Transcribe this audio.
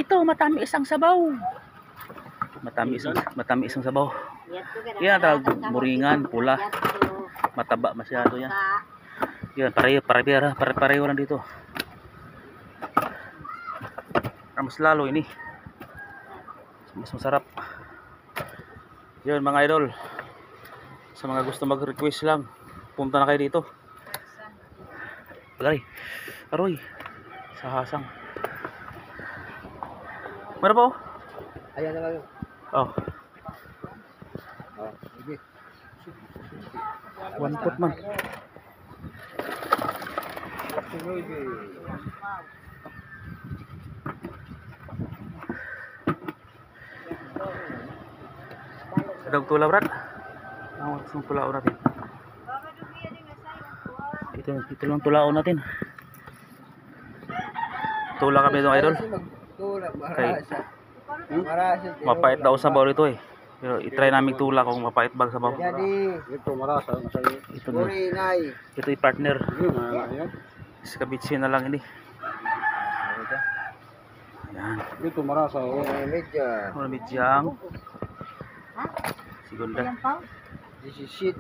ito, matamis ang sabaw. Matamis ang sabaw. Yan, tawag muringan, pula. Mataba masyado yan. Yan, pareho lang dito. Mas lalo ini. Mas masarap. Yan mga idol. Sa mga gusto mag-request lang, punta na kayo dito. Aroy. Sa hasang. Meron po? Ayan na lang. Oh. Sige. One pot man. Ada tula berat. Langsung tulao natin. Ito lang tulao natin. Tula kami dong idol. Okay. Mapait daw sa baw ito eh. Pero i-try namin tula kung mapait bag sa baw. Jadi, ito marasa. Ito na. Ito i-partner. Iskabitsin na lang ini. Ayan. Ito marasa. Medyang. Segunda. 17.